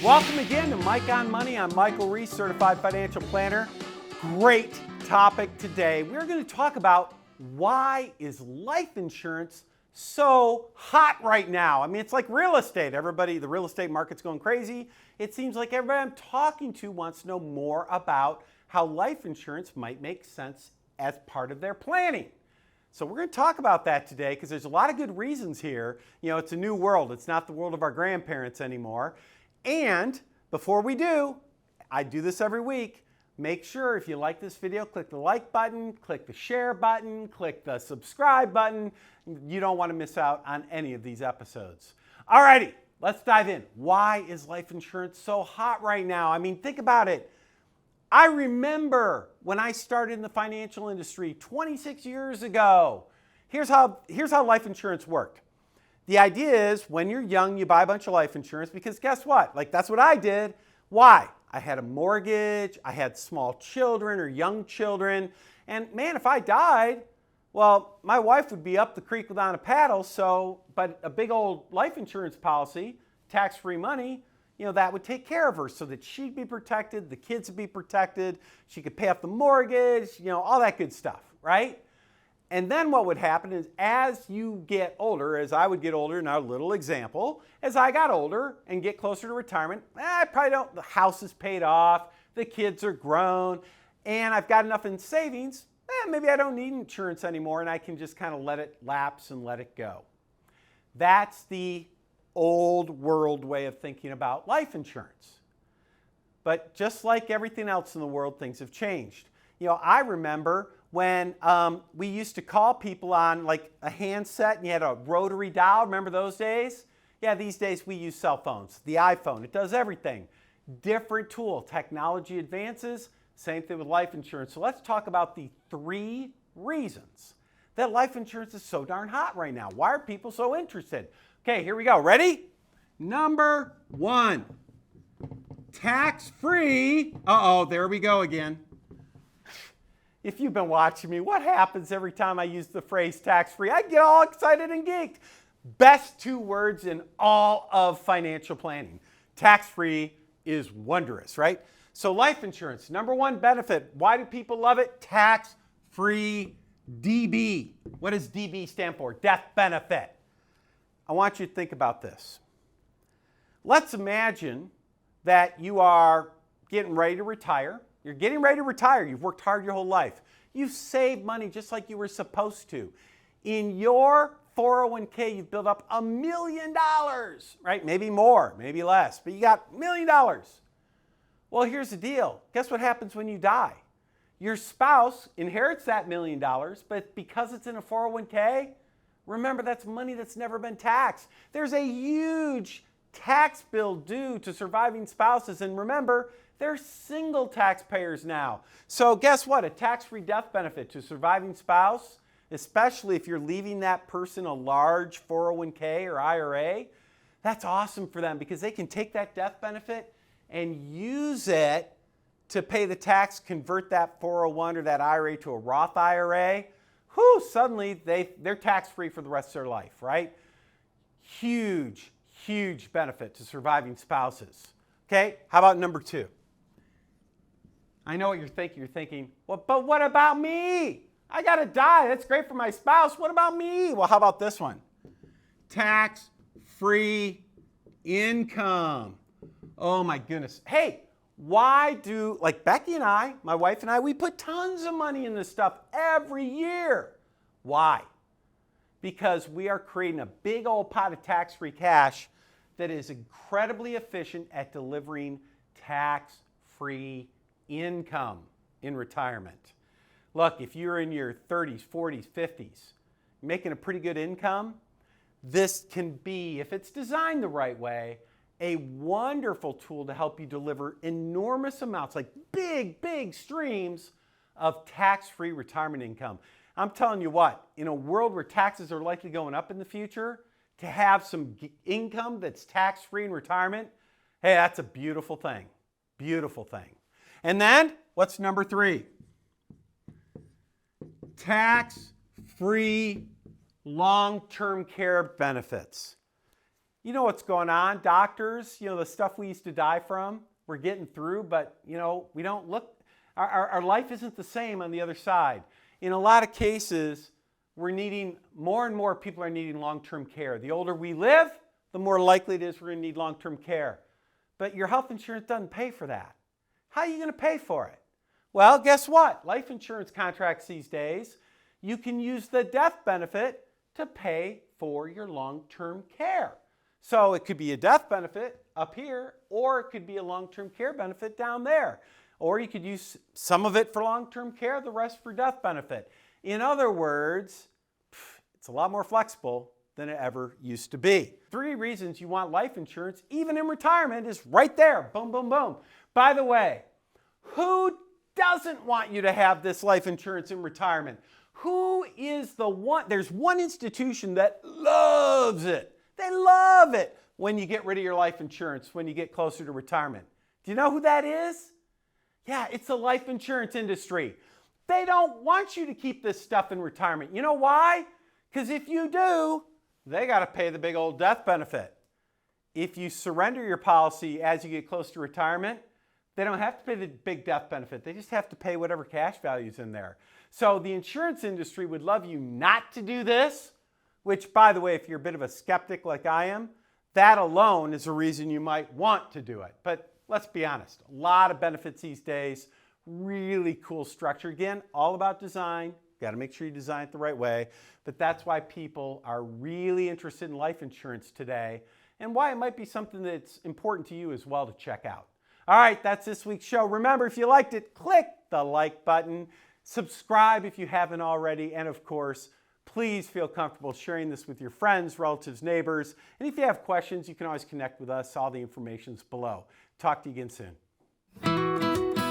Welcome again to Mike on Money. I'm Michael Reese, certified financial planner. Great topic today. We're going to talk about why is life insurance so hot right now. I mean, it's like real estate. The real estate market's going crazy. It seems like everybody I'm talking to wants to know more about how life insurance might make sense as part of their planning. So we're going to talk about that today because there's a lot of good reasons here. You know, it's a new world. It's not the world of our grandparents anymore. And before we do, I do this every week. Make sure if you like this video, click the like button, click the share button, click the subscribe button. You don't want to miss out on any of these episodes. Alrighty, let's dive in. Why is life insurance so hot right now? I mean, think about it. I remember when I started in the financial industry 26 years ago. Here's how life insurance worked. The idea is when you're young, you buy a bunch of life insurance because guess what? Like that's what I did. Why? I had a mortgage, I had small children or young children, and man, if I died, well, my wife would be up the creek without a paddle, but a big old life insurance policy, tax-free money, you know, that would take care of her so that she'd be protected, the kids would be protected, she could pay off the mortgage, you know, all that good stuff, right? And then what would happen is as you get older, as I would get older, now a little example, as I got older and get closer to retirement, the house is paid off, the kids are grown, and I've got enough in savings, maybe I don't need insurance anymore and I can just kind of let it lapse and let it go. That's the old world way of thinking about life insurance. But just like everything else in the world, things have changed. You know, I remember when we used to call people on like a handset and you had a rotary dial. Remember those days? Yeah, these days we use cell phones. The iPhone, it does everything. Different tool, technology advances, same thing with life insurance. So let's talk about the 3 reasons that life insurance is so darn hot right now. Why are people so interested? Okay, here we go. Ready? Number 1, tax-free. Uh-oh, there we go again. If you've been watching me, what happens every time I use the phrase tax-free? I get all excited and geeked. Best 2 words in all of financial planning. Tax-free is wondrous, right? So life insurance, number 1 benefit. Why do people love it? Tax-free DB. What does DB stand for? Death benefit. I want you to think about this. Let's imagine that you are getting ready to retire. You're getting ready to retire. You've worked hard your whole life. You've saved money just like you were supposed to. In your 401k, you've built up $1 million, right? Maybe more, maybe less, but you got $1 million. Well, here's the deal. Guess what happens when you die? Your spouse inherits that $1 million, but because it's in a 401k, remember that's money that's never been taxed. There's a huge tax bill due to surviving spouses, and remember, they're single taxpayers now. So guess what? A tax-free death benefit to a surviving spouse, especially if you're leaving that person a large 401k or IRA, that's awesome for them because they can take that death benefit and use it to pay the tax, convert that 401 or that IRA to a Roth IRA. Whew, suddenly they're tax-free for the rest of their life, right? Huge, huge benefit to surviving spouses. Okay, how about number 2? I know what you're thinking. You're thinking, well, but what about me? I got to die. That's great for my spouse. What about me? Well, how about this one? Tax-free income. Oh, my goodness. Hey, why do, like Becky and I, my wife and I, we put tons of money in this stuff every year. Why? Because we are creating a big old pot of tax-free cash that is incredibly efficient at delivering tax-free income in retirement. Look, if you're in your 30s, 40s, 50s, making a pretty good income, this can be, if it's designed the right way, a wonderful tool to help you deliver enormous amounts, like big, big streams of tax-free retirement income. I'm telling you what, in a world where taxes are likely going up in the future, to have some income that's tax-free in retirement, hey, that's a beautiful thing. Beautiful thing. And then, what's number 3? Tax-free long-term care benefits. You know what's going on. Doctors, the stuff we used to die from, we're getting through, but we don't look, our life isn't the same on the other side. In a lot of cases, we're needing, more and more people are needing long-term care. The older we live, the more likely it is we're going to need long-term care. But your health insurance doesn't pay for that. How are you going to pay for it? Well, guess what? Life insurance contracts these days, you can use the death benefit to pay for your long-term care. So it could be a death benefit up here, or it could be a long-term care benefit down there. Or you could use some of it for long-term care, the rest for death benefit. In other words, it's a lot more flexible than it ever used to be. 3 reasons you want life insurance, even in retirement, is right there. Boom, boom, boom. By the way, who doesn't want you to have this life insurance in retirement? Who is the one? There's one institution that loves it. They love it when you get rid of your life insurance, when you get closer to retirement. Do you know who that is? Yeah, it's the life insurance industry. They don't want you to keep this stuff in retirement. You know why? Because if you do, they got to pay the big old death benefit. If you surrender your policy as you get close to retirement, they don't have to pay the big death benefit. They just have to pay whatever cash value is in there. So the insurance industry would love you not to do this, which, by the way, if you're a bit of a skeptic like I am, that alone is a reason you might want to do it. But let's be honest, a lot of benefits these days, really cool structure. Again, all about design. Got to make sure you design it the right way. But that's why people are really interested in life insurance today, and why it might be something that's important to you as well to check out. All right, that's this week's show. Remember, if you liked it, click the like button. Subscribe if you haven't already. And of course, please feel comfortable sharing this with your friends, relatives, neighbors. And if you have questions, you can always connect with us. All the information's below. Talk to you again soon.